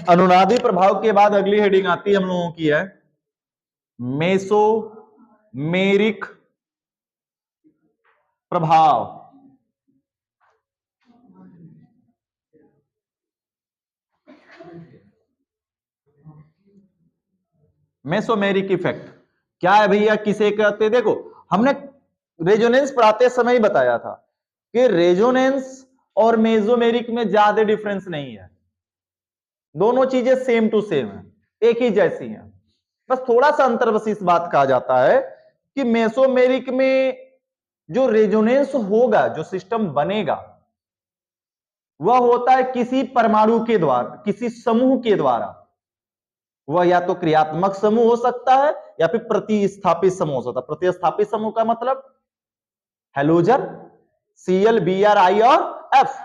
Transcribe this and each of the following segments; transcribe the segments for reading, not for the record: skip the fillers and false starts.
अनुनादी प्रभाव के बाद अगली हेडिंग आती है हम लोगों की है मेसोमेरिक प्रभाव। मेसोमेरिक इफेक्ट क्या है भैया, किसे कहते हैं? देखो हमने रेजोनेंस पढ़ाते समय ही बताया था कि रेजोनेंस और मेसोमेरिक में ज्यादा डिफरेंस नहीं है, दोनों चीजें सेम टू सेम है, एक ही जैसी हैं। बस थोड़ा सा अंतर बस इस बात कहा जाता है कि मेसोमेरिक में जो रेजोनेंस होगा, जो सिस्टम बनेगा, वह होता है किसी परमाणु के द्वारा, किसी समूह के द्वारा। वह या तो क्रियात्मक समूह हो सकता है या फिर प्रतिस्थापित समूह हो सकता है। प्रतिस्थापित समूह का मतलब हेलोजन, Cl, Br, I और F।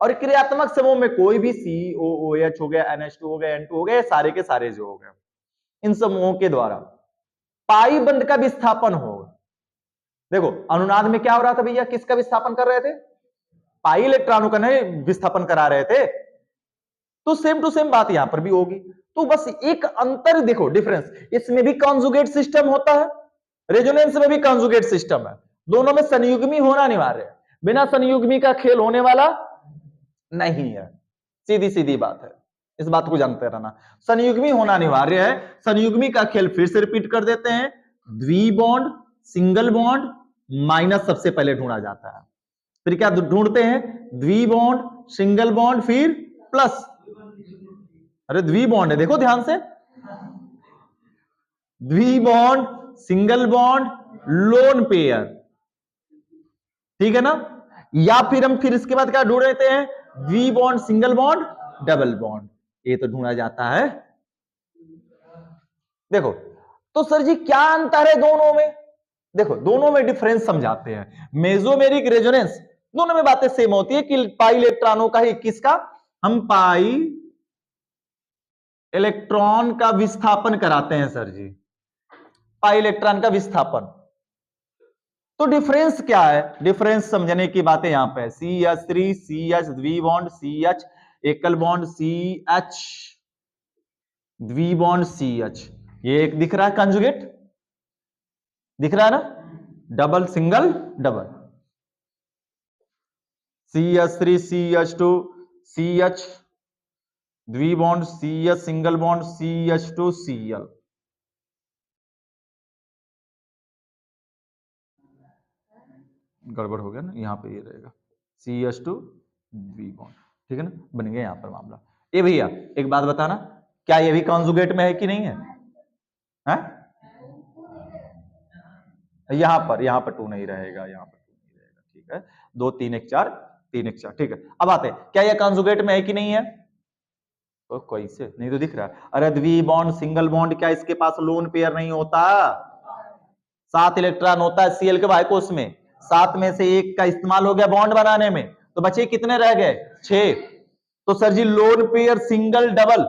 और क्रियात्मक समूह में कोई भी COOH हो गया, NH2 हो गया, N2 हो गया, सारे के सारे जो हो गए, इन समूहों के द्वारा पाई बंध का विस्थापन होगा। देखो अनुनाद में क्या हो रहा था भैया, किसका विस्थापन कर रहे थे? पाई इलेक्ट्रॉनों का नहीं विस्थापन करा रहे थे। तो सेम टू सेम बात यहां पर भी होगी। तो बस एक अंतर देखो, डिफरेंस, इसमें भी कॉन्जुगेट सिस्टम होता है, रेजोनेंस में भी कॉन्जुगेट सिस्टम है, दोनों में संयुग्मी होना अनिवार्य है, बिना संयुग्मी का खेल होने वाला नहीं है, सीधी सीधी बात है, इस बात को जानते रहना। संयुग्मी होना अनिवार्य है। संयुग्मी का खेल फिर से रिपीट कर देते हैं, द्विबॉन्ड, सिंगल बॉन्ड, माइनस सबसे पहले ढूंढा जाता है, फिर क्या ढूंढते हैं? द्विबॉन्ड, सिंगल बॉन्ड, फिर प्लस। अरे द्विबॉन्ड है, देखो ध्यान से, द्विबॉन्ड, सिंगल बॉन्ड, लोन पेयर, ठीक है ना? या फिर हम फिर इसके बाद क्या ढूंढ लेते हैं? द्विबॉन्ड, सिंगल बॉन्ड, डबल बॉन्ड, ये तो ढूंढा जाता है। देखो तो सर जी क्या अंतर है दोनों में? देखो दोनों में डिफरेंस समझाते हैं। मेसोमेरिक रेजोनेंस, दोनों में बातें सेम होती है कि पाई इलेक्ट्रॉनों का ही, किसका? हम पाई इलेक्ट्रॉन का विस्थापन कराते हैं सर जी, पाई इलेक्ट्रॉन का विस्थापन। तो डिफरेंस क्या है? डिफरेंस समझने की बातें यहां पे CH3, CH द्विबॉन्ड, CH एकल बॉन्ड, CH द्विबॉन्ड, CH, ये एक दिख रहा है कंजुगेट, दिख रहा है ना? Double, single, double, CH3, CH2, CH द्विबॉन्ड, CH single bond, CH2, Cl। गड़बड़ हो गया ना, यहां पे ये रहेगा CH2 द्विबॉन्ड, ठीक है ना? बन गया यहां पर मामला। ये भैया एक बात बताना, क्या ये भी कॉन्जुगेट में है कि नहीं है? यहां पर 2 नहीं रहेगा, यहां पर 2 नहीं रहेगा, ठीक है? 2 3 1 4, 3 1 4, ठीक है। अब आते हैं, क्या ये कॉन्जुगेट में है कि नहीं है? तो कैसे नहीं, तो दिख रहा है। अरे द्विबॉन्ड, सिंगल बॉन्ड, क्या इसके पास लोन पेयर नहीं होता? 7 इलेक्ट्रॉन होता है Cl के बायकोस में, 7 में से 1 का इस्तेमाल हो गया बॉन्ड बनाने में, तो बचे कितने रह गए? 6। तो सर जी lone pair, single, double,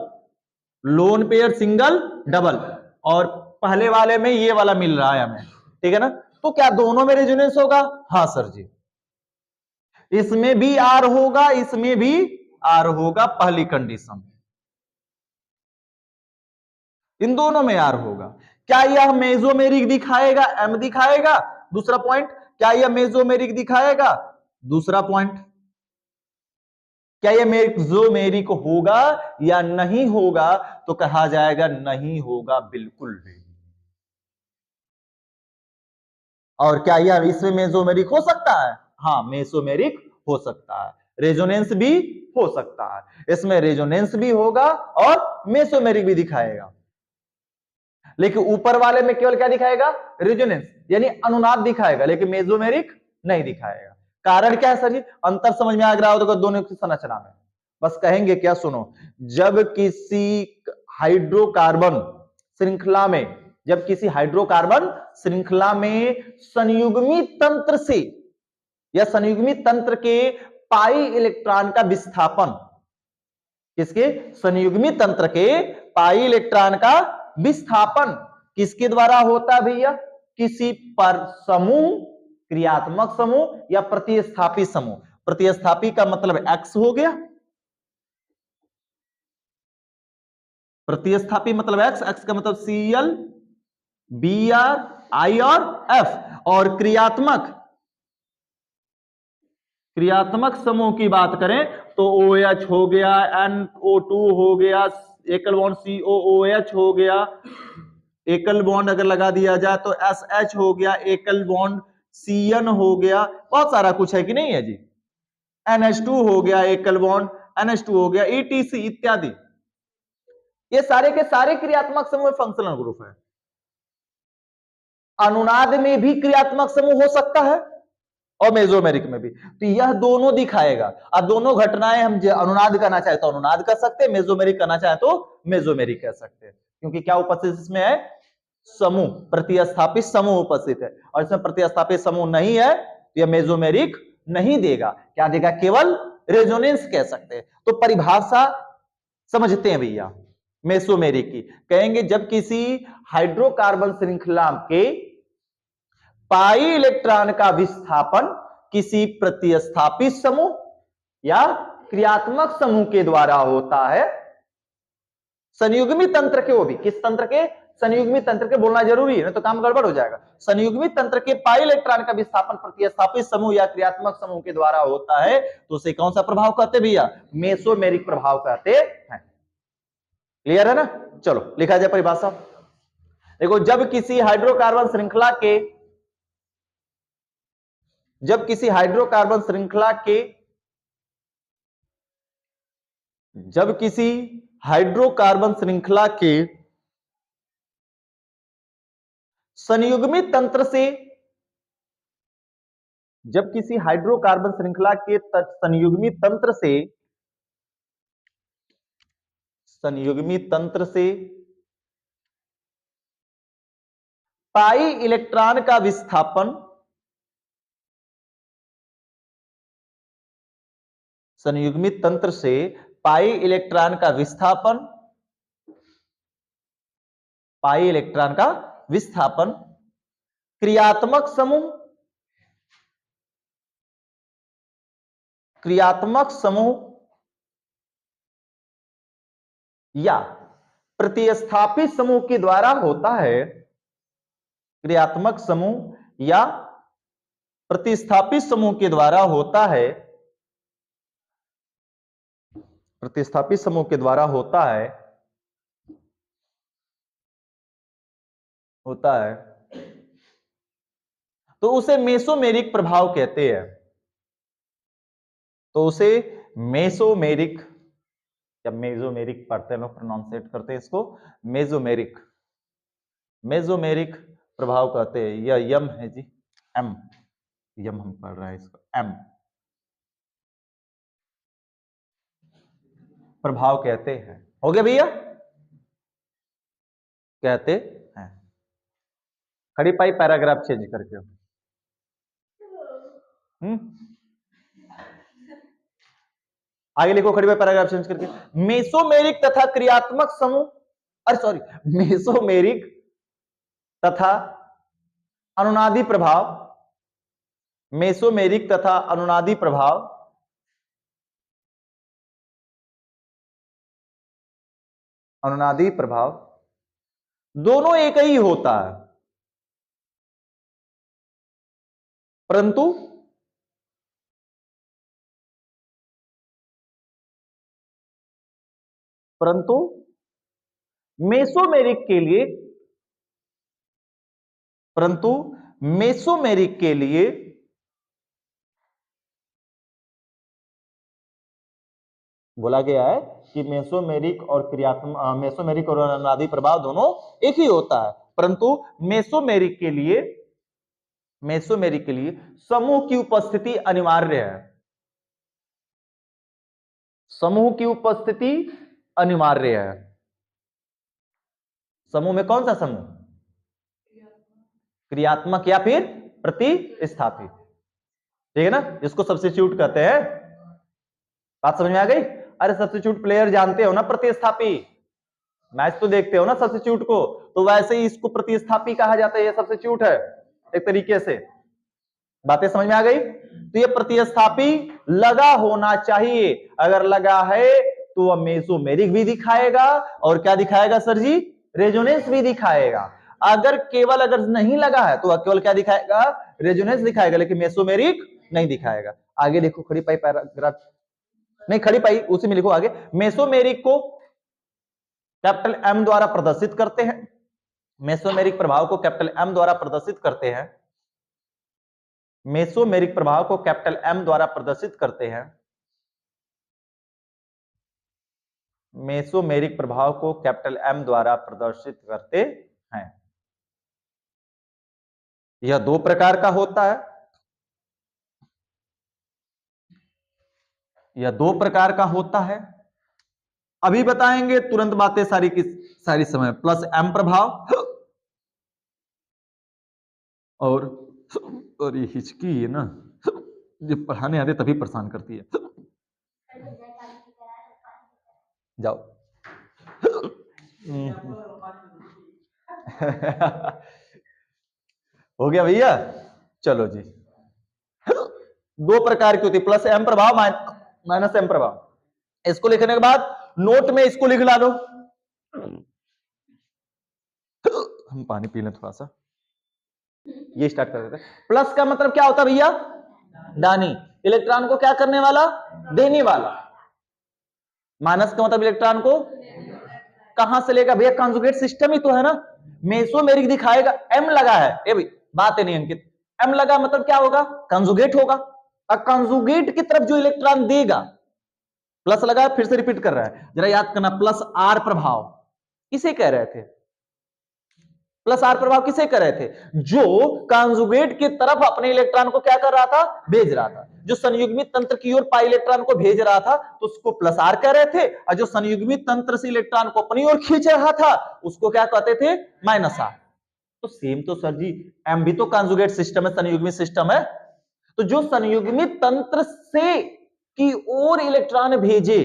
lone pair, single, double, और पहले वाले में ये वाला मिल रहा है हमें, ठीक है ना? तो क्या दोनों में रेजोनेंस होगा? हाँ सर जी, इसमें भी आर होगा, इसमें भी आर होगा, पहली कंडीशन, इन दोनों में आर होगा। क्या यह मेसोमेरिक दिखाएगा? एम दिखाएगा, दूसरा पॉइंट। क्या यह मेसोमेरिक दिखाएगा? दूसरा पॉइंट। क्या यह मेसोमेरिक होगा या नहीं होगा? तो कहा जाएगा नहीं होगा, बिल्कुल भी। और क्या यह इसमें मेसोमेरिक हो सकता है? हाँ मेसोमेरिक हो सकता है, रेजोनेंस भी हो सकता है, इसमें रेजोनेंस भी होगा और मेसोमेरिक भी दिखाएगा। लेकिन ऊपर वाले में केवल क्या दिखाएगा? रेजोनेंस, यानी अनुनाद दिखाएगा, लेकिन मेसोमेरिक नहीं दिखाएगा। कारण क्या है सर जी? अंतर समझ में आ रहा हो तो दोनों की संरचना में बस कहेंगे क्या, सुनो, जब किसी हाइड्रोकार्बन श्रृंखला में, जब किसी हाइड्रोकार्बन श्रृंखला में संयुग्मी तंत्र से या संयुग्मी तंत्र के पाई इलेक्ट्रॉन का विस्थापन, किसके? संयुग्मी तंत्र के पाई इलेक्ट्रॉन का विस्थापन किसके द्वारा होता है भैया? किसी पर समूह, क्रियात्मक समूह या प्रतिस्थापी समूह। प्रतिस्थापी का मतलब X हो गया, प्रतिस्थापी मतलब एक्स, एक्स का मतलब Cl, Br, I और F। और क्रियात्मक समूह की बात करें तो OH हो गया, NO2 हो गया, एकल बॉन्ड COOH हो गया, एकल बॉन्ड अगर लगा दिया जाए तो SH हो गया, एकल बॉन्ड CN हो गया, बहुत सारा कुछ है कि नहीं है जी। NH2 हो गया, एकल बॉन्ड NH2 हो गया, ETC इत्यादि। ये सारे के सारे क्रियात्मक समूह फंक्शनल ग्रुप है। अनुनाद में भी क्रियात्मक समूह हो सकता है और मेसोमेरिक में भी। तो यह दोनों दिखाएगा। अब दोनों घटनाएं हम अनुनाद करना चाहे तो अनुनाद कर सकते हैं, मेसोमेरिक करना चाहे तो मेसोमेरिक कर सकते हैं, क्योंकि क्या उपस्थित इसमें है? समूह, प्रतिस्थापित समूह उपस्थित है। और इसमें प्रतिस्थापित समूह नहीं है तो यह मेसोमेरिक नहीं देगा। क्या देगा? केवल रेजोनेंस कह सकते हैं। तो परिभाषा समझते हैं भैया मेसोमेरिक की। कहेंगे जब किसी हाइड्रोकार्बन श्रृंखला के पाई इलेक्ट्रॉन का विस्थापन किसी प्रतिस्थापित समूह या क्रियात्मक समूह के द्वारा होता है, संयुग्मी तंत्र के, वो भी किस तंत्र के? संयुग्मी तंत्र के। बोलना जरूरी है, नहीं तो काम गड़बड़ हो जाएगा। संयुग्मी तंत्र के पाई इलेक्ट्रॉन का विस्थापन प्रतिस्थापित समूह या क्रियात्मक समूह के द्वारा होता है तो उसे कौन सा प्रभाव कहते भैया? मेसोमेरिक प्रभाव कहते हैं। क्लियर है ना? चलो लिखा जाए परिभाषा। देखो, जब किसी हाइड्रोकार्बन श्रृंखला के जब किसी हाइड्रोकार्बन श्रृंखला के संयुग्मी तंत्र से जब किसी हाइड्रोकार्बन श्रृंखला के संयुग्मी तंत्र से पाई इलेक्ट्रॉन का विस्थापन संयुग्मित तंत्र से पाई इलेक्ट्रॉन का विस्थापन क्रियात्मक समूह या प्रतिस्थापित समूह के द्वारा होता है। क्रियात्मक समूह या प्रतिस्थापित समूह के द्वारा होता है। प्रतिस्थापित समूह के द्वारा होता है तो उसे मेसोमेरिक प्रभाव कहते हैं। तो उसे मेसोमेरिक या मेसोमेरिक पढ़ते हैं लोग, प्रोनाउंसिएट करते हैं इसको मेसोमेरिक प्रभाव कहते हैं। यह यम है जी, एम, यम हम पढ़ रहे हैं इसको, एम प्रभाव कहते हैं। हो गया भैया? कहते हैं। खड़ी पाई पैराग्राफ चेंज करके। आगे लिखो, खड़ी पाई पैराग्राफ चेंज करके। मेसोमेरिक तथा क्रियात्मक समूह, अरे सॉरी, मेसोमेरिक तथा अनुनादी प्रभाव, मेसोमेरिक तथा अनुनादी प्रभाव दोनों एक ही होता है, परंतु मेसोमेरिक के लिए बोला गया है कि मेसोमेरिक और अनुनादी प्रभाव दोनों एक ही होता है, परंतु मेसोमेरिक के लिए समूह की उपस्थिति अनिवार्य है। समूह की उपस्थिति अनिवार्य है। समूह में कौन सा समूह? क्रियात्मक या फिर प्रतिस्थापित, ठीक है ना? जिसको सब्स्टिट्यूट कहते हैं। बात समझ में आ गई? अरे सब्स्टिट्यूट प्लेयर जानते हो ना, प्रतिस्थापी, मैच तो देखते हो ना सब्स्टिट्यूट को, तो वैसे ही इसको प्रतिस्थापी कहा जाता है। ये सब्स्टिट्यूट है एक तरीके से। बातें समझ में आ गई? तो ये प्रतिस्थापी लगा होना चाहिए। अगर लगा है तो वह मेसोमेरिक भी दिखाएगा और क्या दिखाएगा सर जी, रेजोनेंस भी दिखाएगा। अगर केवल अगर नहीं लगा है तो वह केवल क्या दिखाएगा, रेजोनेंस दिखाएगा, लेकिन मेसोमेरिक नहीं दिखाएगा। आगे देखो खड़ी पाई पैराग्राफ, नहीं खड़ी पाई उसी में लिखो आगे, मेसोमेरिक को कैपिटल एम द्वारा प्रदर्शित करते हैं, मेसोमेरिक प्रभाव को कैपिटल एम द्वारा प्रदर्शित करते हैं, मेसोमेरिक प्रभाव को कैपिटल एम द्वारा प्रदर्शित करते हैं, मेसोमेरिक प्रभाव को कैपिटल एम द्वारा प्रदर्शित करते हैं। यह दो प्रकार का होता है, यह दो प्रकार का होता है। अभी बताएंगे तुरंत बातें सारी की सारी समय। प्लस एम प्रभाव और ये हिचकी है ना, जब पढ़ाने आते तभी परेशान करती है। जाओ हो गया भैया, चलो जी। दो प्रकार की होती, प्लस एम प्रभाव माइनस एम प्रभाव। इसको लिखने के बाद नोट में इसको लिख ला दो। हम पानी पी लें थोड़ा सा, ये स्टार्ट कर देते हैं। प्लस का मतलब क्या होता है भैया, दानी, इलेक्ट्रॉन को क्या करने वाला, देने वाला। माइनस का मतलब इलेक्ट्रॉन को कहां से लेगा भैया, कंजुगेट सिस्टम ही तो है ना। मेसोमेरिक दिखाएगा, एम लगा है, ये भी बात है नहीं अंकित, एम लगा मतलब क्या होगा, कंजुगेट होगा। और कंजुगेट की तरफ जो इलेक्ट्रॉन देगा, प्लस लगा है, फिर से रिपीट कर रहा है, जरा याद करना। प्लस आर प्रभाव किसे कह रहे थे, प्लस आर प्रभाव किसे कर रहे थे, जो कंजुगेट की तरफ अपने इलेक्ट्रॉन को क्या कर रहा था, भेज रहा था। जो संयुग्मित तंत्र की ओर पाई इलेक्ट्रॉन को भेज रहा था तो उसको प्लस आर कह रहे थे, और जो संयुग्मित तंत्र से इलेक्ट्रॉन को अपनी ओर खींच रहा था उसको क्या कहते थे, माइनस आर। तो सेम तो सर जी, एम भी तो कंजुगेट सिस्टम है, संयुग्मित सिस्टम है। तो जो संयुग्मित तंत्र से की ओर इलेक्ट्रॉन भेजे,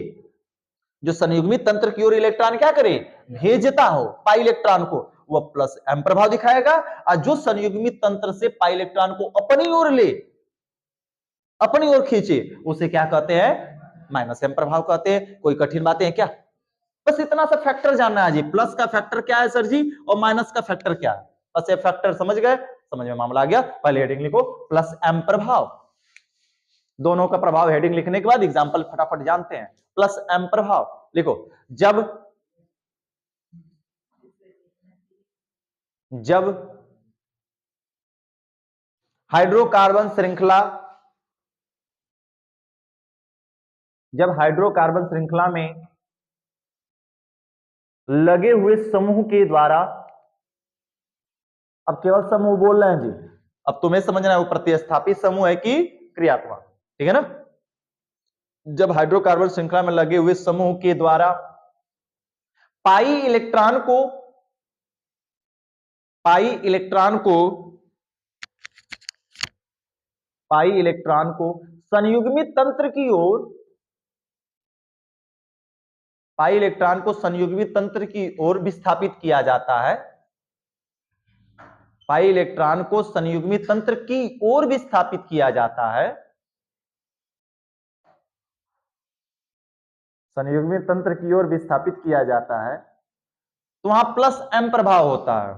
जो संयुग्मित तंत्र की ओर इलेक्ट्रॉन क्या करे, भेजता हो पाई इलेक्ट्रॉन को, वह प्लस एम प्रभाव दिखाएगा। और जो संयुग्मित तंत्र से पाई इलेक्ट्रॉन को अपनी ओर ले, अपनी ओर खींचे, उसे क्या कहते हैं, माइनस एम प्रभाव कहते हैं। कोई कठिन बातें हैं क्या, बस इतना सा फैक्टर जानना है जी। प्लस का फैक्टर क्या है सर जी, और माइनस का फैक्टर क्या है, बस ये फैक्टर समझ गए, समझ में मामला आ गया। पहले हेडिंग लिखो, प्लस एम प्रभाव। दोनों का प्रभाव हेडिंग लिखने के बाद एग्जांपल फटाफट जानते हैं। प्लस एम प्रभाव लिखो, जब हाइड्रोकार्बन श्रृंखला, जब हाइड्रोकार्बन श्रृंखला में लगे हुए समूह के द्वारा, अब केवल समूह बोल रहे हैं जी, अब तुम्हें समझना है वो प्रतिस्थापित समूह है कि क्रियात्मक, ठीक है ना। जब हाइड्रोकार्बन श्रृंखला में लगे हुए समूह के द्वारा पाई इलेक्ट्रॉन को, पाई इलेक्ट्रॉन को संयुग्मित तंत्र की ओर, पाई इलेक्ट्रॉन को संयुग्मित तंत्र की ओर विस्थापित किया जाता है, पाई इलेक्ट्रॉन को संयुग्मित तंत्र की ओर विस्थापित किया जाता है, संयुग्मित तंत्र की ओर विस्थापित किया जाता है, तो वहां प्लस एम प्रभाव होता है।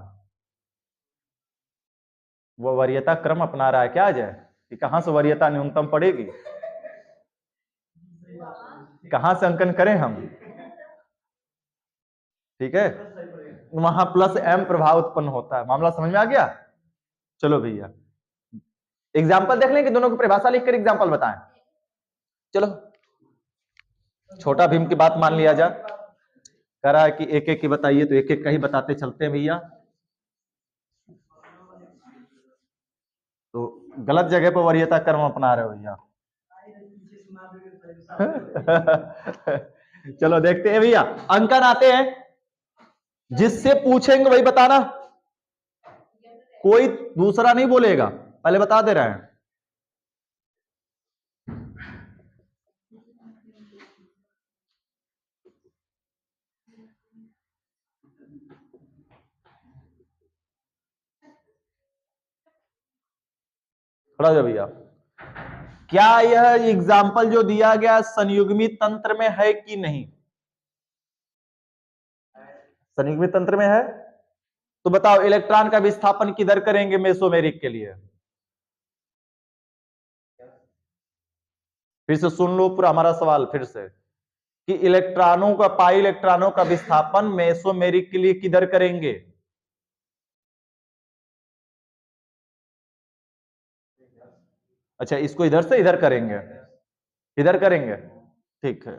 वो वरीयता क्रम अपना रहा है क्या अजय, कि कहां से वरीयता न्यूनतम पड़ेगी, कहां से अंकन करें हम, ठीक है, वहां प्लस एम प्रभाव उत्पन्न होता है। मामला समझ में आ गया। चलो भैया एग्जाम्पल देख लें कि दोनों की परिभाषा लिखकर एग्जाम्पल बताएं। चलो छोटा भीम की बात मान लिया जा, कह रहा है कि एक एक की बताइए, तो एक एक का ही बताते चलते हैं भैया। तो गलत जगह पर वरीयता क्रम अपना रहे हो भैया। चलो देखते हैं भैया, अंकन आते हैं, जिससे पूछेंगे वही बताना, कोई दूसरा नहीं बोलेगा, पहले बता दे रहे हैं। खड़ा हो भैया, क्या यह एग्जाम्पल जो दिया गया संयुग्मित तंत्र में है कि नहीं, संयुग्मित तंत्र में है। तो बताओ इलेक्ट्रॉन का विस्थापन किधर करेंगे मेसोमेरिक के लिए? फिर से सुन लो पूरा हमारा सवाल फिर से, कि इलेक्ट्रॉनों का, पाई इलेक्ट्रॉनों का विस्थापन मेसोमेरिक के लिए किधर करेंगे? अच्छा, इसको इधर से इधर करेंगे, इधर करेंगे, ठीक है।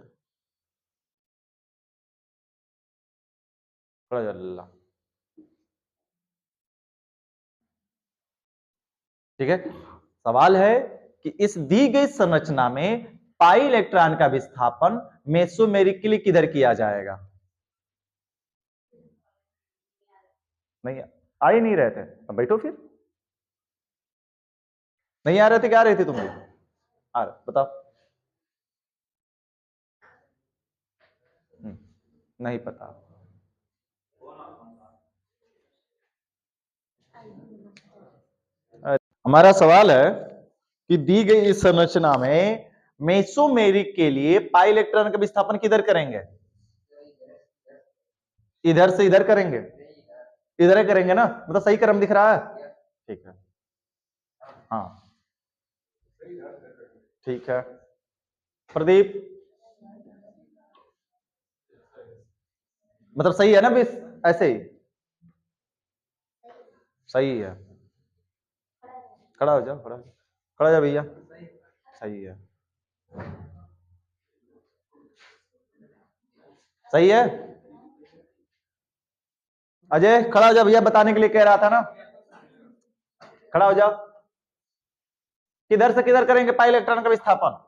ठीक है, सवाल है कि इस दी गई संरचना में पाई इलेक्ट्रॉन का विस्थापन मेसोमेरिक के लिए किधर किया जाएगा? नहीं आ ही नहीं रहे थे, अब बैठो फिर। नहीं आ रहे थे, क्या आ रहे थे तुम लोग? बताओ। नहीं पता। हमारा सवाल है कि दी गई इस संरचना में मेसोमेरिक के लिए पाई इलेक्ट्रॉन का विस्थापन किधर करेंगे? इधर से इधर करेंगे, इधर करेंगे ना, मतलब सही क्रम दिख रहा है? ठीक है, हाँ ठीक है। प्रदीप, मतलब सही है ना? ऐसे ही सही है। खड़ा हो जाओ, खड़ा हो जाओ भैया, सही है, सही है। अजय खड़ा हो जाओ भैया, बताने के लिए कह रहा था ना, खड़ा हो जाओ। किधर से किधर करेंगे पाई इलेक्ट्रॉन का विस्थापन?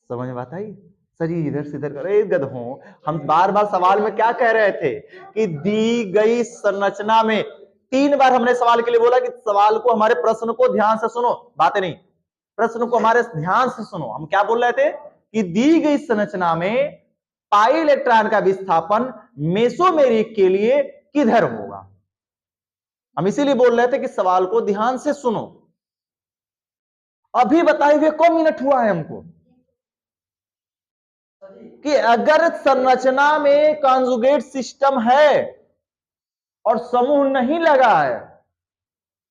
समझ में बात आई? सर ये इधर से इधर करे गधों, हम बार बार सवाल में क्या कह रहे थे कि दी गई संरचना में, 3 बार हमने सवाल के लिए बोला कि सवाल को, हमारे प्रश्न को ध्यान से सुनो, बातें नहीं, प्रश्न को हमारे ध्यान से सुनो। हम क्या बोल रहे थे कि दी गई संरचना में पाई इलेक्ट्रॉन का विस्थापन मेसोमेरिक के लिए किधर होगा? हम इसीलिए बोल रहे थे कि सवाल को ध्यान से सुनो। अभी बताए हुए कौन मिनट हुआ है हमको कि अगर संरचना में कॉन्जुगेट सिस्टम है और समूह नहीं लगा है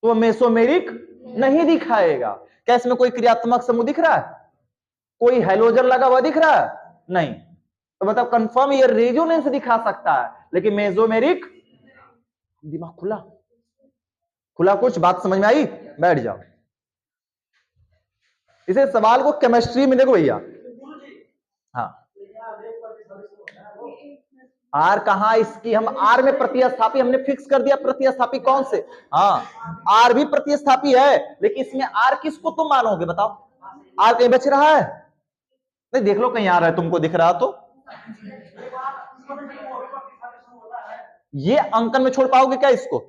तो मेसोमेरिक नहीं दिखाएगा। क्या इसमें कोई क्रियात्मक समूह दिख रहा है? कोई हैलोजन लगा हुआ दिख रहा है? नहीं। तो मतलब कंफर्म ये रेजोनेंस दिखा सकता है, लेकिन मेसोमेरिक, दिमाग खुला खुला, कुछ बात समझ में आई? बैठ जाओ। इसे सवाल को केमिस्ट्री में देखो भैया। हाँ, आर कहां इसकी, हम आर में प्रतिस्थापी हमने फिक्स कर दिया। प्रतिस्थापी कौन से? हाँ, आर भी प्रतिस्थापी है, लेकिन इसमें आर किसको तुम मानोगे? बताओ, आर कहीं बच रहा है? नहीं, देख लो कहीं आ रहा है, तुमको दिख रहा तो। ये अंकन में छोड़ पाओगे क्या इसको?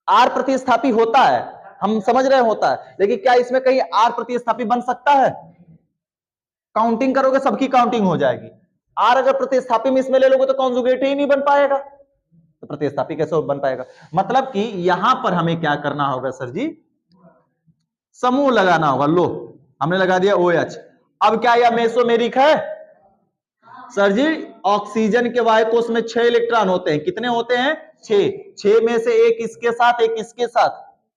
आर प्रतिस्थापी होता है, हम समझ रहे होता है, लेकिन क्या इसमें कहीं आर प्रतिस्थापी बन सकता है? काउंटिंग करोगे सबकी काउंटिंग हो जाएगी। आर अगर प्रतिस्थापी में इसमें ले लोगे तो कॉन्जुगेट ही नहीं बन पाएगा, तो प्रतिस्थापी कैसे बन पाएगा? मतलब कि यहां पर हमें क्या करना होगा सर जी? समूह लगाना होगा। लो, हमने लगा दिया OH। अब क्या यह मेसोमेरिक है? सर जी, ऑक्सीजन के वायु कोष में 6 इलेक्ट्रॉन होते हैं। कितने होते हैं? 6 में से एक इसके साथ, एक इसके साथ,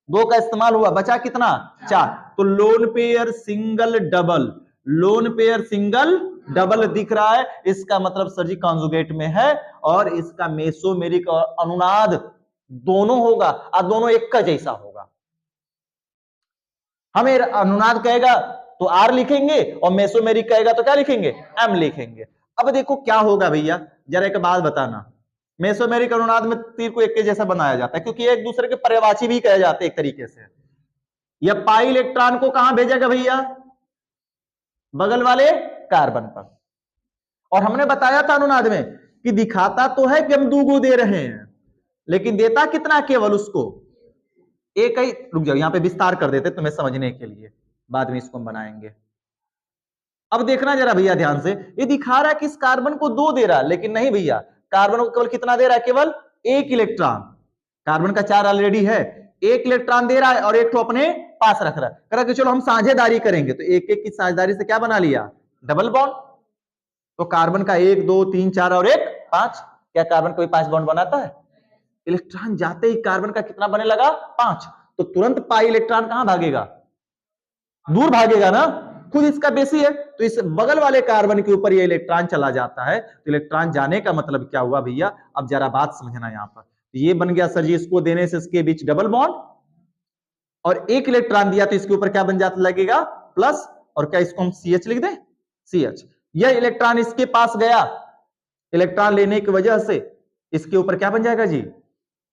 2 का इस्तेमाल हुआ, बचा कितना? 4। तो loan pair single double, lone pair single double दिख रहा है, इसका मतलब सर जी कॉन्जुगेट में है, और इसका मेसोमेरिक और अनुनाद दोनों होगा, और दोनों एक का जैसा होगा। हमें अनुनाद कहेगा तो आर लिखेंगे, और मेसोमेरिक कहेगा तो क्या लिखेंगे? एम लिखेंगे। अब देखो क्या होगा भैया, जरा एक बात बताना। मेसोमेरिक अनुनाद में तीर को एक के जैसा बनाया जाता है, क्योंकि एक दूसरे के पर्यायवाची भी कहे जाते हैं एक तरीके से। यह पाई इलेक्ट्रॉन को कहां भेजेगा भैया? बगल वाले कार्बन पर। और हमने बताया था अनुनाद में कि दिखाता तो है कि हम 2 गो दे रहे हैं, लेकिन देता कितना? केवल उसको एक ही। रुक जाओ, यहां पे विस्तार कर देते तुम्हें समझने के लिए, बाद में इसको हम बनाएंगे। अब देखना जरा भैया ध्यान से, ये दिखा रहा है कि इस कार्बन को 2 दे रहा है, लेकिन नहीं भैया, कार्बन को केवल कितना दे रहा है? केवल 1 इलेक्ट्रॉन। कार्बन का 4 ऑलरेडी है, 1 इलेक्ट्रॉन दे रहा है और एक तो अपने पास रख रहा है। कह रहा कि चलो हम साझेदारी करेंगे, तो एक एक की साझेदारी से क्या बना लिया? Double bond. तो कार्बन का 1 2 3 4 और 1 5। क्या कार्बन कोई 5 बॉन्ड बनाता है? इलेक्ट्रॉन जाते ही कार्बन का कितना बने लगा? 5। तो तुरंत पाई इलेक्ट्रॉन कहां भागेगा? दूर भागेगा ना, खुद इसका बेसी है। तो इस बगल वाले कार्बन के ऊपर ये इलेक्ट्रॉन चला जाता है। तो इलेक्ट्रॉन जाने का मतलब क्या हुआ भैया? अब जरा बात समझना यहां पर। ये बन गया सर जी, इसको देने से इसके बीच डबल बॉन्ड, और एक इलेक्ट्रॉन दिया तो इसके ऊपर क्या बन जाता लगेगा? प्लस। और क्या इसको हम CH लिख दें? CH। यह इलेक्ट्रॉन इसके पास गया, इलेक्ट्रॉन लेने की वजह से इसके ऊपर क्या बन जाएगा जी?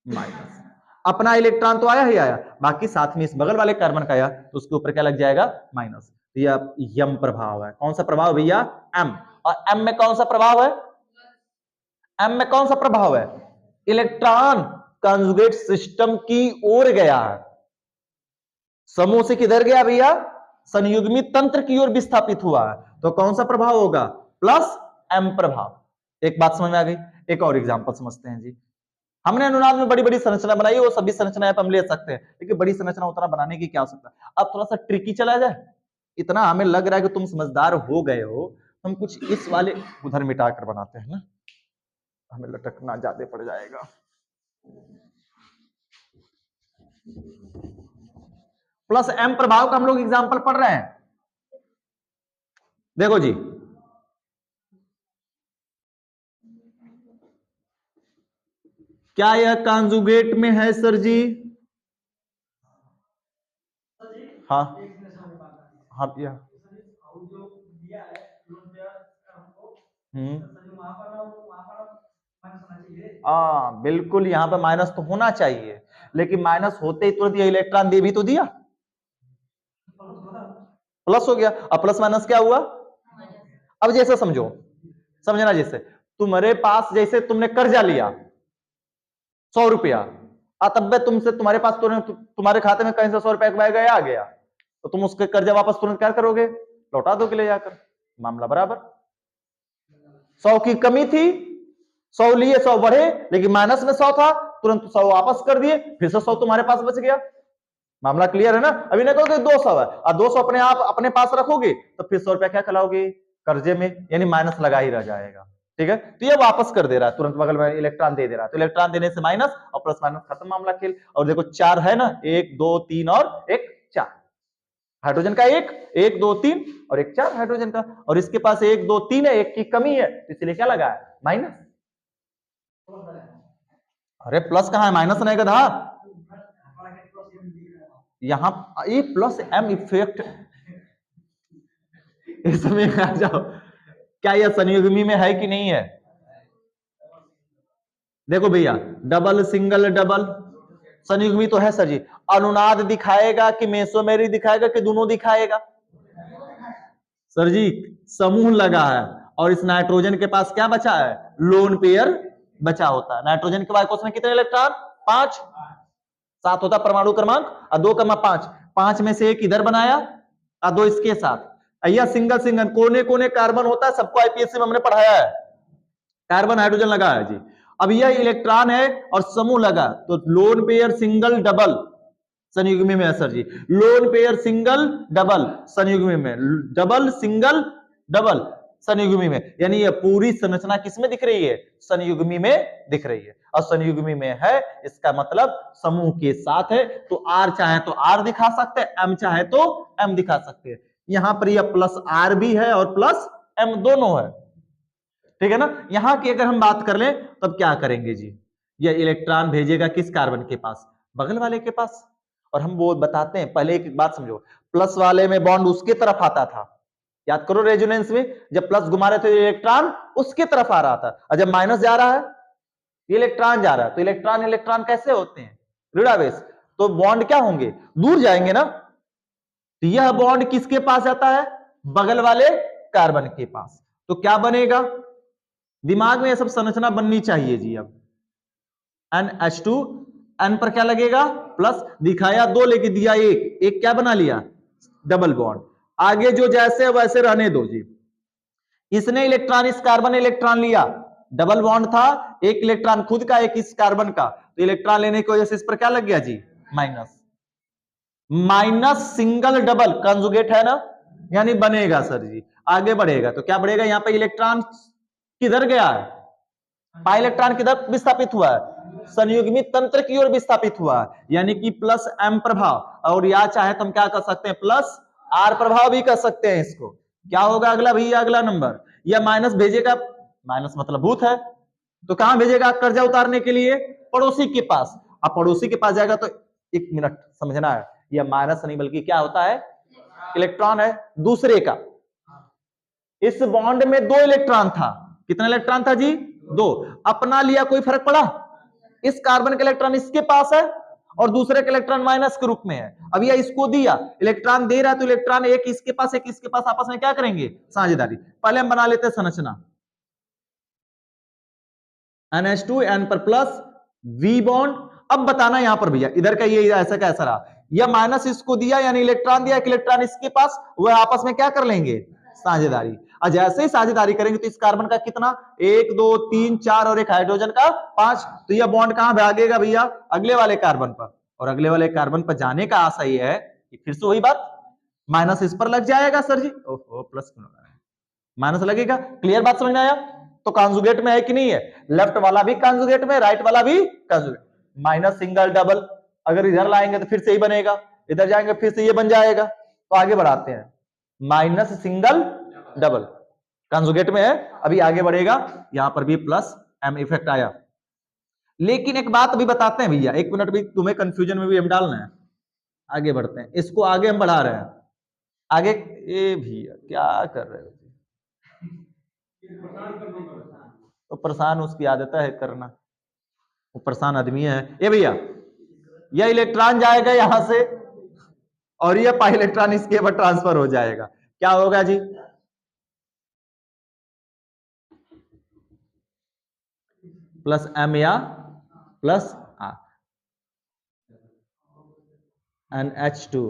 माइनस। अपना इलेक्ट्रॉन तो आया ही आया, बाकी साथ में इस बगल वाले कार्बन का आया, तो उसके ऊपर क्या लग जाएगा? माइनस। यह यम प्रभाव है। कौन सा प्रभाव भैया? एम। और एम में कौन सा प्रभाव है? एम में कौन सा प्रभाव है? इलेक्ट्रॉन कंजुगेट सिस्टम की ओर गया है। समूह से किधर गया भैया? संयुग्मी तंत्र की ओर विस्थापित हुआ है। तो कौन सा प्रभाव होगा? प्लस एम प्रभाव। एक बात समझ में आ गई? एक और एग्जांपल समझते हैं जी। हमने अनुनाद में बड़ी बड़ी संरचना बनाई है, वो सभी संरचनाएं हम ले सकते हैं, लेकिन बड़ी संरचना उतना बनाने की क्या आवश्यकता है? अब थोड़ा सा ट्रिकी चला जाए। इतना हमें लग रहा है कि तुम समझदार हो गए हो, हम कुछ इस वाले उधर मिटा कर बनाते हैं ना, हमें लटकना ज्यादा पड़ जाएगा। प्लस एम प्रभाव का हम लोग एग्जांपल पढ़ रहे हैं। देखो जी, क्या यह कॉन्जुगेट में है सर जी? हाँ हाँ भैया। हाँ बिल्कुल, यहां पर माइनस तो होना चाहिए, लेकिन माइनस होते ही तुरंत ये इलेक्ट्रॉन दे भी तो दिया, प्लस हो गया। अब प्लस माइनस क्या हुआ? अब जैसे समझो, समझना, जैसे तुम्हारे पास, जैसे तुमने कर्जा लिया 100 रुपया, तब तुमसे तुम्हारे पास तुम्हारे खाते में कहीं से 100 रुपया गया आ गया, तो तुम उसके कर्जा वापस तुरंत क्या करोगे? लौटा दोगे ले जाकर। मामला बराबर। 100 की कमी थी, 100 लिए, 100 बढ़े, लेकिन माइनस में 100 था, तुरंत 100 वापस कर दिए, फिर से 100 तुम्हारे पास बच गया। मामला क्लियर है ना? अभी नहीं कहोगे 200 है और 200 अपने आप अपने पास रखोगे तो फिर 100 रुपया क्या खिलाओगे? कर्जे में, यानी माइनस लगा ही रह जाएगा। ठीक है, तो ये वापस कर दे रहा है, तुरंत बगल में इलेक्ट्रॉन दे रहा है, तो इलेक्ट्रॉन देने से माइनस और प्लस माइनस खत्म, मामला खेल। और देखो 4 है ना, 1 2 3 और 1 4, हाइड्रोजन का 1 1 2 3 और 1 4 हाइड्रोजन का, और इसके पास 1 2 3 है, 1 की कमी है, इसलिए क्या लगा है? माइनस। अरे प्लस कहां है? माइनस नहीं गधा, यहां ये प्लस एम इफेक्ट। इसमें आ जाओ, क्या यह संयुग्मी में है कि नहीं है? देखो भैया, डबल सिंगल डबल संयुग्मी तो है सर जी। अनुनाद दिखाएगा कि मेसोमेरी दिखाएगा कि दोनों दिखाएगा? सर जी समूह लगा है, और इस नाइट्रोजन के पास क्या बचा है? लोन पेयर बचा होता है। नाइट्रोजन के बाद में कितने इलेक्ट्रॉन? 5, 7 होता परमाणु क्रमांक, और 2 कमा 5, 5 में से 1 इधर बनाया और 2 इसके साथ। यह सिंगल सिंगल कोने कोने कार्बन होता है, सबको आईपीएससी में हमने पढ़ाया है। कार्बन हाइड्रोजन लगा है जी। अब यह इलेक्ट्रॉन है और समूह लगा, तो लोन पेयर सिंगल डबल संयुग्मी में है सर जी। लोन पेयर सिंगल डबल संयुग्मी में, डबल सिंगल डबल संयुग्मी में, यानी यह पूरी संरचना किसमें दिख रही है? संयुग्मी में दिख रही है। और संयुग्मी में है, इसका मतलब समूह के साथ है, तो R चाहे तो R दिखा सकते हैं, M चाहे तो M दिखा सकते हैं। यहां पर यह प्लस R भी है और प्लस M दोनों है, ठीक है ना? यहां की अगर हम बात कर लें तब क्या करेंगे जी? यह इलेक्ट्रॉन भेजेगा किस कार्बन के पास? बगल वाले के पास। और हम वो बताते हैं, पहले एक बात समझो, प्लस वाले में बॉन्ड उसके तरफ आता था, याद करो रेजोनेंस में जब प्लस घुमा रहे थे इलेक्ट्रॉन उसके तरफ आ रहा था, और जब माइनस जा रहा है इलेक्ट्रॉन जा रहा है, तो इलेक्ट्रॉन इलेक्ट्रॉन कैसे होते हैं? ऋणावेश, तो बॉन्ड क्या होंगे? दूर जाएंगे ना। तो यह बॉन्ड किसके पास जाता है? बगल वाले कार्बन के पास। तो क्या बनेगा? दिमाग में यह सब संरचना बननी चाहिए जी। अब NH2, N पर क्या लगेगा? प्लस, दिखाया 2 लेके दिया 1, एक क्या बना लिया? Double bond. आगे जो जैसे वैसे रहने दो जी। इसने इलेक्ट्रॉन, इस कार्बन ने इलेक्ट्रॉन लिया, डबल बॉन्ड था, एक इलेक्ट्रॉन खुद का एक इस कार्बन का, तो इलेक्ट्रॉन लेने की वजह से इस पर क्या लग गया जी? Minus. Minus single double conjugate है ना, यानी बनेगा सर जी। आगे बढ़ेगा तो क्या बढ़ेगा, यहाँ पे इलेक्ट्रॉन किधर गया है, पाई इलेक्ट्रॉन किधर विस्थापित हुआ है, संयुग्मित तंत्र की ओर विस्थापित हुआ है, यानी कि प्लस एम प्रभाव, और या चाहे तो हम क्या कर सकते हैं, प्लस आर प्रभाव भी कर सकते हैं इसको। क्या होगा अगला भैया, अगला नंबर, या माइनस भेजेगा, माइनस मतलब भूत है, तो कहां भेजेगा कर्जा उतारने के लिए, पड़ोसी के पास। अब पड़ोसी के पास जाएगा तो एक मिनट समझना है, यह माइनस नहीं बल्कि क्या होता है, इलेक्ट्रॉन है दूसरे का। इस बॉन्ड में 2 इलेक्ट्रॉन था, कितना इलेक्ट्रॉन था जी, 2, अपना लिया कोई फर्क पड़ा, इस कार्बन का इलेक्ट्रॉन इसके पास है और दूसरे का इलेक्ट्रॉन माइनस के रूप में है। अब यह इसको दिया, इलेक्ट्रॉन दे रहा है तो इलेक्ट्रॉन एक इसके पास एक इसके पास, आपस में क्या करेंगे, साझेदारी। पहले हम बना लेते हैं संरचना, NH2 N पर प्लस V बॉन्ड। अब बताना यहां पर भैया इधर का ये ऐसा कैसा रहा, यह माइनस इसको दिया यानी इलेक्ट्रॉन दिया, एक इलेक्ट्रॉन इसके पास, वह आपस में क्या कर लेंगे, साझेदारी। और जैसे ही साझेदारी करेंगे तो इस कार्बन का कितना, 1 2 3 4 और एक हाइड्रोजन का 5, तो यह बॉन्ड कहां भागेगा भैया, अगले वाले कार्बन पर। और अगले वाले कार्बन पर जाने का आशा यह है कि फिर से वही बात, माइनस इस पर लग जाएगा सर जी, ओहो प्लस क्यों लगा, माइनस लगेगा। क्लियर बात समझ में आया, तो कॉन्जुगेट में है कि नहीं है, लेफ्ट वाला भी कॉन्जुगेट में, राइट वाला भी कॉन्जुगेट। माइनस सिंगल डबल, अगर इधर लाएंगे तो फिर से ही बनेगा, इधर जाएंगे फिर से ये बन जाएगा। तो आगे बढ़ाते हैं, माइनस सिंगल डबल कॉन्जुगेट में है, अभी आगे बढ़ेगा, यहां पर भी प्लस एम इफेक्ट आया। लेकिन एक बात अभी बताते हैं भैया, एक मिनट भी, तुम्हें कंफ्यूजन में भी हम डालना है। आगे बढ़ते हैं, इसको आगे हम बढ़ा रहे हैं आगे। ए भैया क्या कर रहे हो, तो परेशान उसकी आदत है करना, वो परेशान आदमी है। ये भैया यह इलेक्ट्रॉन जाएगा यहां से और यह पाई इलेक्ट्रॉन इसके पर ट्रांसफर हो जाएगा, क्या होगा जी, प्लस एम या प्लस NH2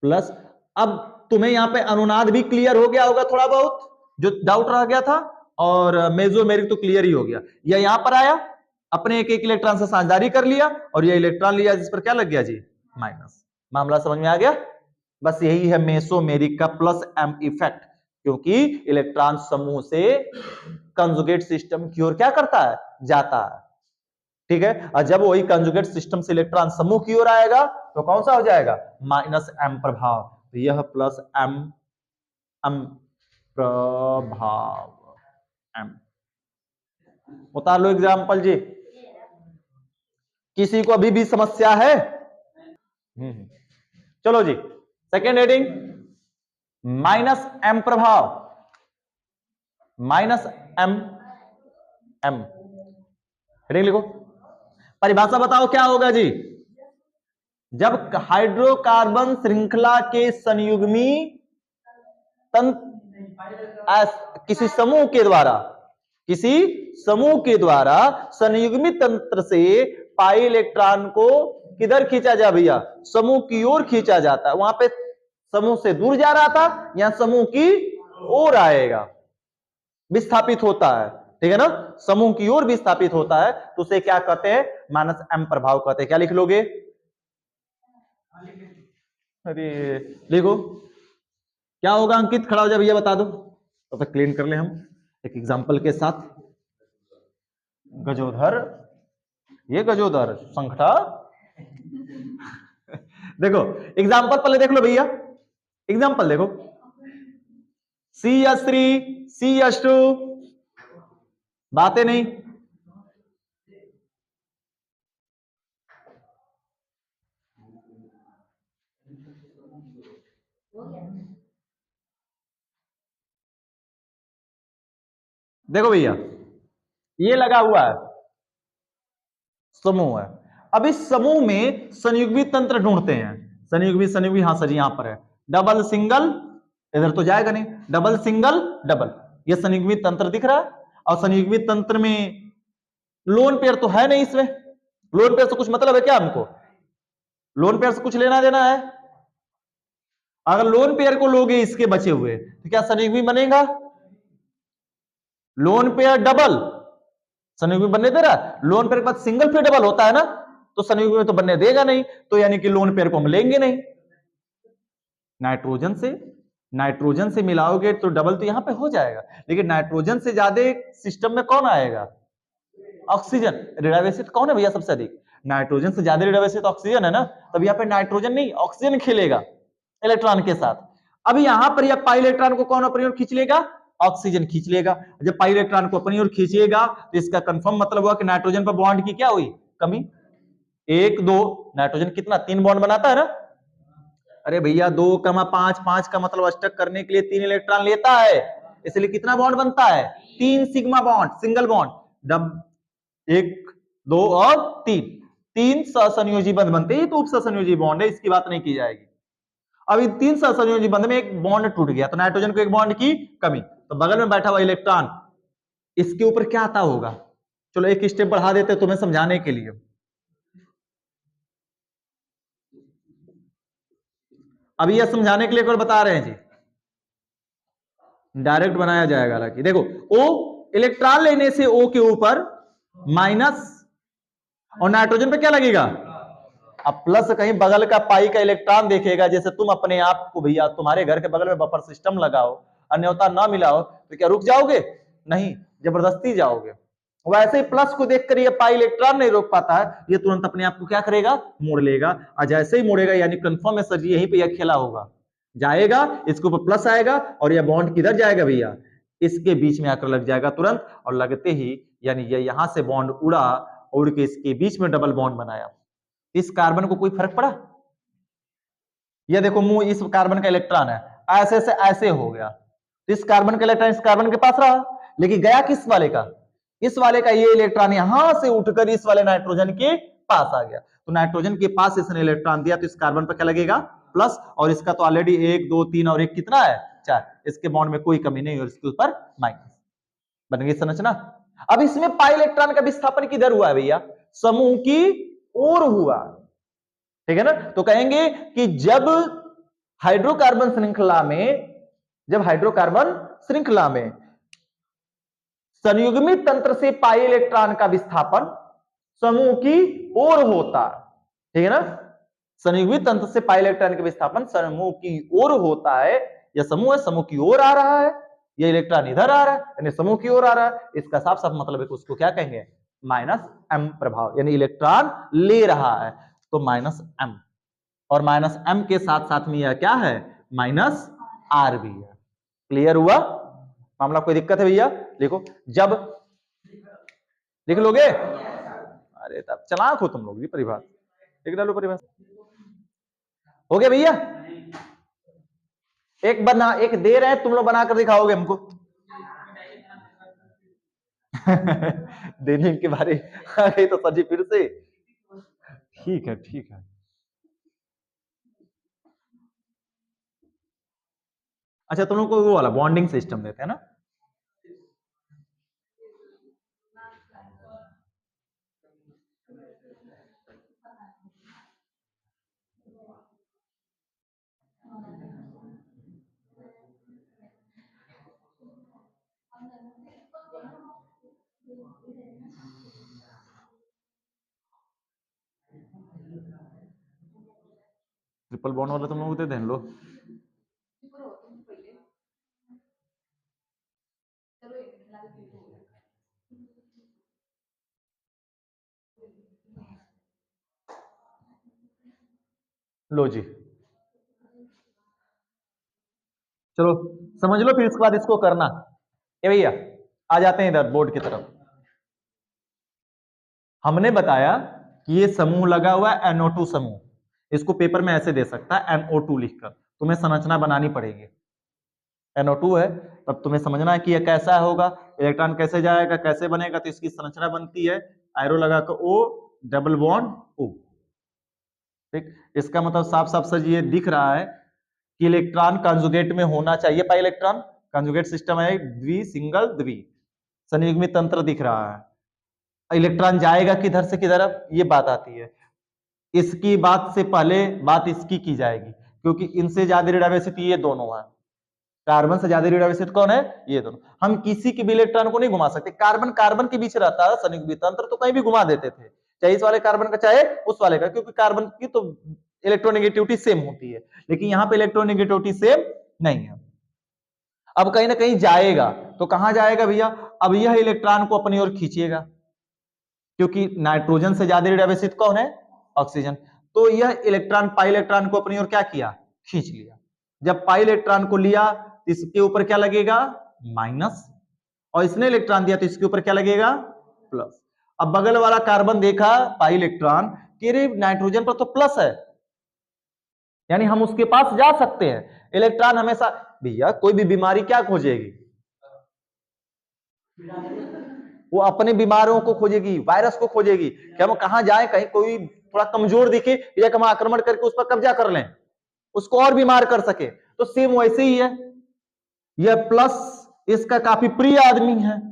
प्लस। अब तुम्हें यहां पे अनुनाद भी क्लियर हो गया होगा थोड़ा बहुत, जो डाउट रह गया था, और मेसोमेरिक तो क्लियर ही हो गया। यह यहां पर आया, अपने एक एक इलेक्ट्रॉन से साझेदारी कर लिया और यह इलेक्ट्रॉन लिया जिस पर क्या लग गया जी, माइनस। मामला समझ में आ गया, बस यही है मेसोमेरिक का प्लस एम इफेक्ट, क्योंकि इलेक्ट्रॉन समूह से कंजुगेट सिस्टम की ओर क्या करता है, जाता है। ठीक है, और जब वही कंजुगेट सिस्टम से इलेक्ट्रॉन समूह की ओर आएगा तो कौन सा हो जाएगा, माइनस एम प्रभाव। तो यह प्लस एम एम प्रभाव एम। उतार लो एग्जाम्पल जी, किसी को अभी भी समस्या है? चलो जी, सेकेंड हेडिंग, माइनस एम प्रभाव, माइनस एम एम हेडिंग लिखो। परिभाषा बताओ क्या होगा जी, जब हाइड्रोकार्बन श्रृंखला के संयुग्मी तंत्र किसी समूह के द्वारा संयुग्मित तंत्र से पाई इलेक्ट्रॉन को किधर खींचा जा भैया, समूह की ओर खींचा जाता है। वहां पे समूह से दूर जा रहा था, यहां समूह की ओर आएगा, विस्थापित होता है। ठीक है ना, समूह की ओर विस्थापित होता है तो उसे क्या कहते हैं, माइनस एम प्रभाव कहते हैं। क्या लिख लोगे, अरे लिखो, क्या होगा अंकित, खड़ा हो जा भैया बता दो, तो फिर क्लीन कर ले हम एक एग्जांपल के साथ। गजोधर, ये गजोधर संखटा देखो एग्जांपल पहले देख लो भैया, एग्जांपल देखो, CH3 CH2, बातें नहीं, देखो भैया ये लगा हुआ है, समूह है। अब इस समूह में संयुग्मित तंत्र ढूंढते हैं, संयुग्मित हाँ सर यहां पर है, डबल सिंगल, इधर तो जाएगा नहीं, डबल सिंगल डबल, ये संयुग्मित तंत्र दिख रहा है। और संयुग्मित तंत्र में लोन पेयर तो है नहीं, इसमें लोन पेयर से कुछ मतलब है क्या हमको, लोन पेयर से कुछ लेना देना है? अगर लोन पेयर को लोगे इसके बचे हुए तो क्या संयुग्मित बनेगा, लोन पेयर डबल संयुग्मित बनने दे रहा है, लोन पेयर के बाद सिंगल फिर डबल होता है ना, तो संयुग्मित में तो बनने देगा नहीं, तो यानी कि लोन पेयर को हम लेंगे नहीं। नाइट्रोजन से नाइट्रोजन से मिलाओगे तो डबल तो यहां पे हो जाएगा, लेकिन नाइट्रोजन से ज्यादा सिस्टम में कौन आएगा? ऑक्सीजन। रेडियल एसिड कौन है भैया सबसे अधिक? नाइट्रोजन से ज्यादा रेडियल एसिड ऑक्सीजन है ना, तब यहाँ पे नाइट्रोजन नहीं ऑक्सीजन खेलेगा इलेक्ट्रॉन के साथ। अब यहां पर यह पाई इलेक्ट्रॉन को कौन अपनी ओर खींच लेगा? ऑक्सीजन खींच लेगा। जब पाई इलेक्ट्रॉन को अपनी ओर खींचेगा तो इसका कंफर्म मतलब हुआ कि नाइट्रोजन पर बॉन्ड की क्या हुई? कमी। 1 2 नाइट्रोजन कितना 3 बॉन्ड बनाता है ना? अरे भैया 2, 5 5 का मतलब अष्टक करने के लिए 3 इलेक्ट्रॉन लेता है, इसलिए कितना बॉन्ड बनता है? 3 sigma bond, single bond. Dub 1 2 और 3 सहसंयोजी बंध बनते हैं, तो उप सहसंयोजी बॉन्ड है, इसकी बात नहीं की जाएगी। अब इन 3 सहसंयोजी बंध में एक बॉन्ड टूट गया तो नाइट्रोजन को एक बॉन्ड की कमी, तो बगल में बैठा हुआ इलेक्ट्रॉन इसके ऊपर क्या आता होगा? चलो एक स्टेप बढ़ा देते तुम्हें समझाने के लिए। अभी यह समझाने के लिए कोई बता रहे हैं जी, डायरेक्ट बनाया जाएगा। हालांकि देखो O इलेक्ट्रॉन लेने से O के ऊपर माइनस और नाइट्रोजन पे क्या लगेगा? अब प्लस कहीं बगल का पाई का इलेक्ट्रॉन देखेगा, जैसे तुम अपने आप को भैया तुम्हारे घर के बगल में बफर सिस्टम लगाओ, अन्योता ना मिलाओ तो क्या रुक जाओगे? नहीं, जबरदस्ती जाओगे। वैसे ही प्लस को देखकर ये पाई इलेक्ट्रॉन नहीं रोक पाता है, ये तुरंत अपने आप को क्या करेगा? मोड़ लेगा। और जैसे ही मोड़ेगा यानी कंफर्म है सर जी यहीं पे यह खेला होगा, जाएगा इसके ऊपर प्लस आएगा और यह बॉन्ड किधर जाएगा भैया? इसके बीच में आकर लग जाएगा तुरंत, और लगते ही यानी ये यहां से बॉन्ड उड़ा, उड़ के इसके बीच में डबल बॉन्ड बनाया। इस कार्बन को कोई फर्क पड़ा? ये देखो मुंह इस कार्बन का इलेक्ट्रॉन है, ऐसे से ऐसे हो गया, तो इस कार्बन का इलेक्ट्रॉन इस कार्बन के पास रहा, लेकिन गया किस वाले का? इस वाले का ये इलेक्ट्रॉन यहां से उठकर इस वाले नाइट्रोजन के पास आ गया, तो नाइट्रोजन के पास इसने इलेक्ट्रॉन दिया तो इस कार्बन पर क्या लगेगा? प्लस। और इसका तो ऑलरेडी 1 2 3 और 1 कितना है? 4, इसके बॉन्ड में कोई कमी नहीं और इसके ऊपर माइनस। बन गई संरचना। अब इसमें पाई इलेक्ट्रॉन का विस्थापन किधर हुआ है भैया? समूह की ओर हुआ, ठीक है ना? तो कहेंगे कि जब हाइड्रोकार्बन श्रृंखला में संयुग्मित तंत्र से पाई इलेक्ट्रॉन का विस्थापन समूह की ओर होता, ठीक है ना? संयुग्मित तंत्र से पाई इलेक्ट्रॉन का विस्थापन समूह की ओर होता है। यह समूह है, समूह की ओर आ रहा है, यह इलेक्ट्रॉन इधर आ रहा है यानी समूह की ओर आ रहा है। इसका साफ साफ मतलब है कि उसको क्या कहेंगे? -m प्रभाव, यानी इलेक्ट्रॉन ले रहा है तो -m, और -m के साथ साथ में यह क्या है? -r भी है। क्लियर हुआ मामला? कोई दिक्कत है भैया? देखो जब लिख लोगे, अरे तब चलाक हो तुम लोग भी, परिभाषा लिख डालो, परिभाषा हो गया भैया? एक दे रहे हैं, तुम लोग बनाकर दिखाओगे हमको। देने के बारे आ गई तो सजी फिर से, ठीक है ठीक है। अच्छा तुम लोग को वो वाला बॉन्डिंग सिस्टम देते हैं ना? ट्रिपल बॉन्ड वाला तुम लोग देते हैं लो। लो जी, चलो समझ लो, फिर इसके बाद इसको करना। ए भैया आ जाते हैं इधर बोर्ड की तरफ। हमने बताया कि ये समूह लगा हुआ है NO2 समूह, इसको पेपर में ऐसे दे सकता है NO2 लिखकर, तुम्हें संरचना बनानी पड़ेगी। NO2 है, तब तुम्हें समझना है कि यह कैसा होगा, इलेक्ट्रॉन कैसे जाएगा, कैसे बनेगा, तो इसकी संरचना बनती है एरो लगाकर O डबल बॉन्ड O, ठीक। इसका मतलब साफ साफ सर ये दिख रहा है कि इलेक्ट्रॉन कंजुगेट में होना चाहिए, पाई इलेक्ट्रॉन कंजुगेट सिस्टम है, द्वि सिंगल द्वि संयुग्मित तंत्र दिख रहा है। इलेक्ट्रॉन जाएगा किधर से किधर, अब ये बात आती है। इसकी बात से पहले बात इसकी की जाएगी, क्योंकि इनसे ज्यादा रेडियोसिटी ये दोनों है, कार्बन से ज्यादा रेडियोसिटी कौन है? ये दोनों। हम किसी के भी इलेक्ट्रॉन को नहीं घुमा सकते, कार्बन कार्बन के बीच रहता है संयुग्मित तंत्र, तो कहीं भी घुमा देते थे, चाहे इस वाले कार्बन का चाहे उस वाले का, क्योंकि कार्बन की तो इलेक्ट्रोनेगेटिविटी सेम होती है, लेकिन यहाँ पे इलेक्ट्रोनेगेटिविटी सेम नहीं है। अब कहीं ना कहीं जाएगा, तो कहां जाएगा भैया? अब यह इलेक्ट्रॉन को अपनी ओर खींचेगा, क्योंकि नाइट्रोजन से ज्यादा रेडियोसित कौन है? ऑक्सीजन। तो यह इलेक्ट्रॉन पाई इलेक्ट्रॉन को अपनी ओर क्या किया? खींच लिया। जब पाई इलेक्ट्रॉन को लिया तो इसके ऊपर क्या लगेगा? माइनस, और इसने इलेक्ट्रॉन दिया तो इसके ऊपर क्या लगेगा? प्लस। अब बगल वाला कार्बन देखा पाई इलेक्ट्रॉन कि रे नाइट्रोजन पर तो प्लस है, यानी हम उसके पास जा सकते हैं। इलेक्ट्रॉन हमेशा भैया कोई भी बीमारी क्या खोजेगी? वो अपने बीमारों को खोजेगी, वायरस को खोजेगी कि हम कहां जाए, कहीं कोई थोड़ा कमजोर दिखे या हम आक्रमण करके उस पर कब्जा कर लें, उसको और बीमार कर सके। तो सेम वैसे ही है, यह प्लस इसका काफी प्रिय आदमी है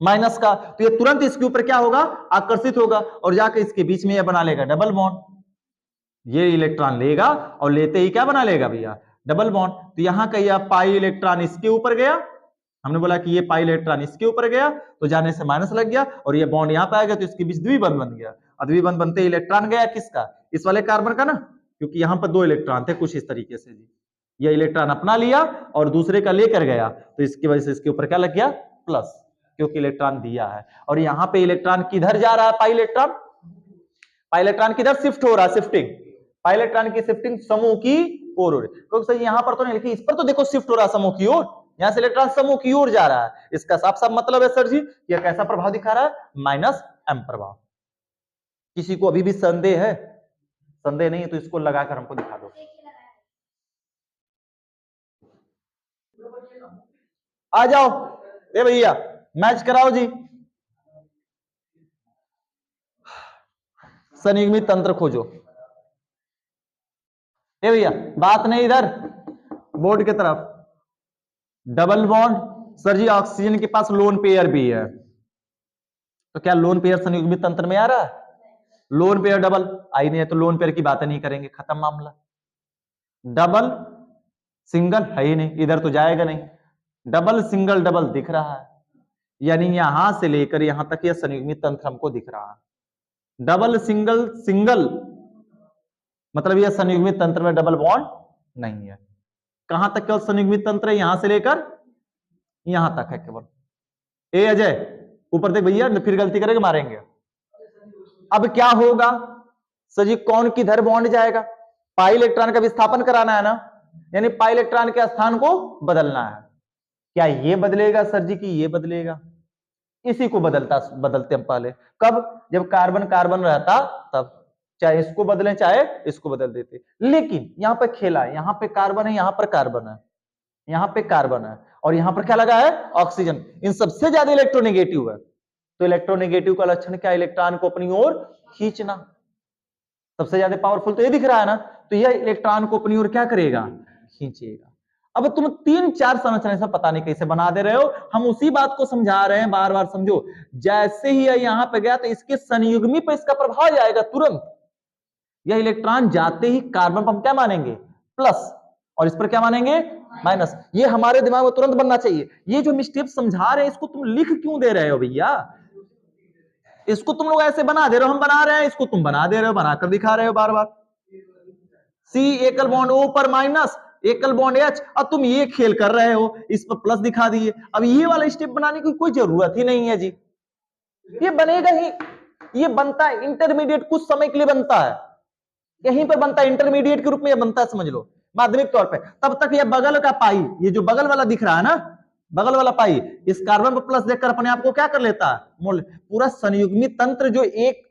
माइनस का, तो ये तुरंत इसके ऊपर क्या होगा? आकर्षित होगा और जाकर इसके बीच में यह बना लेगा डबल बॉन्ड। ये इलेक्ट्रॉन लेगा और लेते ही क्या बना लेगा भैया? Double bond. तो यहां का यह पाई इलेक्ट्रॉन इसके ऊपर गया, हमने बोला कि ये पाई इलेक्ट्रॉन इसके ऊपर गया तो जाने से माइनस लग गया, और ये बॉन्ड यहां पे आ गया तो इसके बीच द्विबंध बन गया। और द्विबंध बनते ही इलेक्ट्रॉन गया किसका? इस वाले कार्बन का ना, क्योंकि यहां पर दो इलेक्ट्रॉन थे कुछ इस तरीके से जी। ये इलेक्ट्रॉन अपना लिया और दूसरे का लेकर गया, तो इसकी वजह से इसके ऊपर क्या लग गया? प्लस, क्योंकि इलेक्ट्रॉन दिया है। और यहां पे इलेक्ट्रॉन किधर जा रहा है? पाई इलेक्ट्रॉन, पाई इलेक्ट्रॉन किधर शिफ्ट हो रहा है? शिफ्टिंग, पाई इलेक्ट्रॉन की शिफ्टिंग समूह की ओर हो रही है। क्योंकि सर यहां पर तो नहीं लिखी, इस पर तो देखो शिफ्ट हो रहा है समूह की ओर, यहां से इलेक्ट्रॉन समूह की ओर जा रहा है। इसका साफ साफ मतलब है सर जी, यह कैसा प्रभाव दिखा रहा है? माइनस एम प्रभाव। किसी को अभी भी संदेह है? संदेह नहीं है तो इसको लगाकर हमको दिखा दो। आ जाओ ए भैया, मैच कराओ जी। संयुग्मित तंत्र खोजो। ए भैया बात नहीं इधर, बोर्ड की तरफ। डबल बॉन्ड, सर जी ऑक्सीजन के पास लोन पेयर भी है, तो क्या लोन पेयर संयुग्मित तंत्र में आ रहा है? लोन पेयर डबल आई नहीं है तो लोन पेयर की बात नहीं करेंगे, खत्म मामला। डबल सिंगल है ही नहीं, इधर तो जाएगा नहीं। डबल सिंगल डबल दिख रहा है, यानी यहां से लेकर यहां तक यह संयुग्मित तंत्र हमको दिख रहा है। डबल सिंगल सिंगल मतलब यह संयुग्मित तंत्र में डबल बॉन्ड नहीं है। कहां तक केवल संयुग्मित तंत्र है? यहां से लेकर यहां तक है केवल। ए अजय ऊपर देख भैया, फिर गलती करेंगे मारेंगे। अब क्या होगा सर जी? कौन किधर बॉन्ड जाएगा? पाई इलेक्ट्रॉन का विस्थापन कराना है ना, यानी पाई इलेक्ट्रॉन के स्थान को बदलना है। क्या ये बदलेगा सर जी कि ये बदलेगा? इसी को बदलते हम पहले। कब? जब कार्बन कार्बन रहता तब, चाहे इसको बदलें चाहे इसको बदल देते। लेकिन यहां पर खेला है, यहां पे कार्बन है, यहां पर कार्बन है, यहां पे कार्बन है, और यहां पर क्या लगा है? ऑक्सीजन। इन सबसे ज्यादा इलेक्ट्रोनेगेटिव है, तो इलेक्ट्रोनेगेटिव का लक्षण क्या? इलेक्ट्रॉन को अपनी ओर खींचना। सबसे ज्यादा पावरफुल तो ये दिख रहा है ना, तो यह इलेक्ट्रॉन को अपनी ओर क्या करेगा? खींचेगा। अब तुम 3-4 संरचना से पता नहीं कैसे बना दे रहे हो, हम उसी बात को समझा रहे हैं, बार बार समझो। जैसे ही यहां पे गया तो इसके संयुग्मी पर इसका प्रभाव जाएगा तुरंत। यह इलेक्ट्रॉन जाते ही कार्बन पर हम क्या मानेंगे? प्लस, और इस पर क्या मानेंगे? माइनस। ये हमारे दिमाग में तुरंत बनना चाहिए। ये जो मिस्टेक समझा रहे हैं इसको तुम लिख क्यों दे रहे हो भैया? इसको तुम लोग ऐसे बना दे रहे हो, हम बना रहे हैं, इसको तुम बना दे रहे हो, बनाकर दिखा रहे हो बार बार। सी एकल बॉन्ड ओ पर माइनस, एकल बॉन्ड एच, अब तुम ये खेल कर रहे हो, इस पर प्लस दिखा दिए। अब ये वाला स्टेप बनाने की कोई जरूरत ही नहीं है जी, ये बनेगा ही। ये बनता है इंटरमीडिएट, कुछ समय के लिए बनता है, यहीं पर बनता है, इंटरमीडिएट के रूप में ये बनता है, समझ लो माध्यमिक तौर पे। तब तक ये बगल का पाई, ये जो बगल वाला दिख रहा है ना, बगल वाला पाई, इस कार्बन पर प्लस देखकर अपने आप को क्या कर लेता है? पूरा संयुग्मित तंत्र जो एक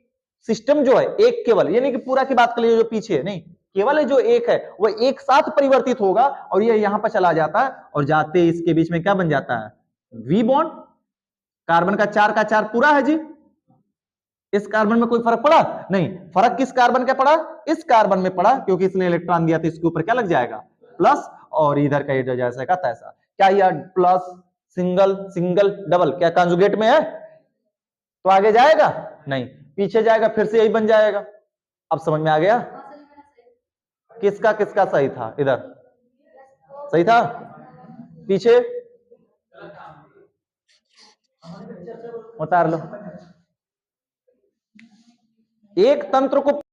सिस्टम जो है, एक केवल, यानी कि पूरा की बात कर लीजिए, जो पीछे है नहीं, केवल जो एक है वो एक साथ परिवर्तित होगा, और ये यहां पर चला जाता है, और जाते इसके बीच में क्या बन जाता है? We bond. कार्बन का 4 का 4 पूरा है जी। इस कार्बन में कोई फर्क पड़ा? नहीं। फर्क किस कार्बन का पड़ा? इस कार्बन में पड़ा, क्योंकि इसने इलेक्ट्रॉन दिया तो इसके ऊपर क्या लग जाएगा? प्लस, और इधर का ये जैसा का तैसा। क्या यह प्लस सिंगल सिंगल डबल क्या कंजुगेट में है? तो आगे जाएगा नहीं, पीछे जाएगा, फिर से यही बन जाएगा। अब समझ में आ गया किसका किसका सही था? इधर सही था, पीछे उतार लो। एक तंत्र को